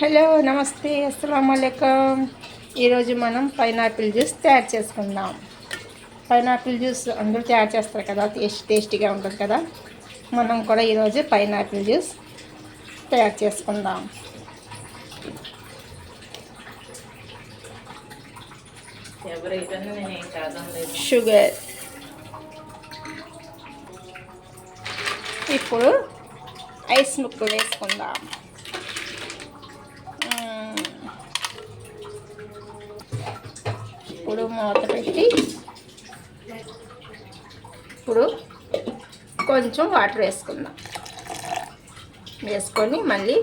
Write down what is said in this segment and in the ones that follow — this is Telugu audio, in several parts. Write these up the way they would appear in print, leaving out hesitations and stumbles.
హలో నమస్తే అస్సలం వాలేకుమ్. ఈరోజు మనం పైనాపిల్ జ్యూస్ తయారు చేసుకుందాం. పైనాపిల్ జ్యూస్ అందరూ తయారు చేస్తారు కదా, టేస్టీగా ఉంటుంది కదా. మనం కూడా ఈరోజు పైనాపిల్ జ్యూస్ తయారు చేసుకుందాం. షుగర్, ఇప్పుడు ఐస్ ముక్క వేసుకుందాం. ఇప్పుడు మూత పెట్టి ఇప్పుడు కొంచెం వాటర్ వేసుకొని మళ్ళీ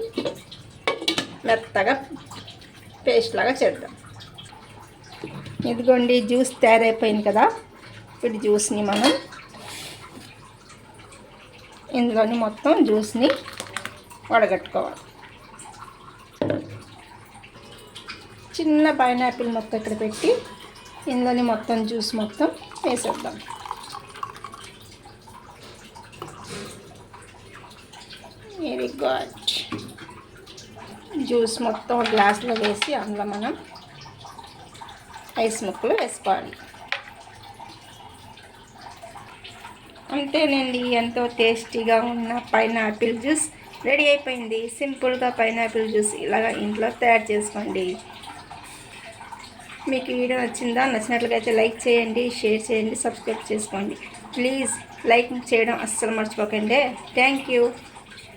మెత్తగా పేస్ట్ లాగా చేద్దాం. ఇదిగోండి జ్యూస్ తయారైపోయింది కదా. ఇప్పుడు జ్యూస్ని మనం ఇందులోని మొత్తం జ్యూస్ని వడగట్టుకోవాలి. చిన్న పైనాపిల్ మొక్క ఇక్కడ పెట్టి ఇందులోని మొత్తం జ్యూస్ మొత్తం వేసేద్దాం. Very good. జ్యూస్ మొత్తం గ్లాస్లో వేసి అందులో మనం ఐస్ ముక్కలు వేసుకోవాలి. అంతేనండి, ఎంతో టేస్టీగా ఉన్న పైనాపిల్ జ్యూస్ రెడీ అయిపోయింది. సింపుల్గా పైనాపిల్ జ్యూస్ ఇలాగ ఇంట్లో తయారు చేసుకోండి. మీకు వీడియో నచ్చినట్లయితే లైక్ చేయండి, షేర్ చేయండి, సబ్స్క్రైబ్ చేసుకోండి. ప్లీజ్ లైక్ చేయడం అస్సలు మర్చిపోకండి. Thank you.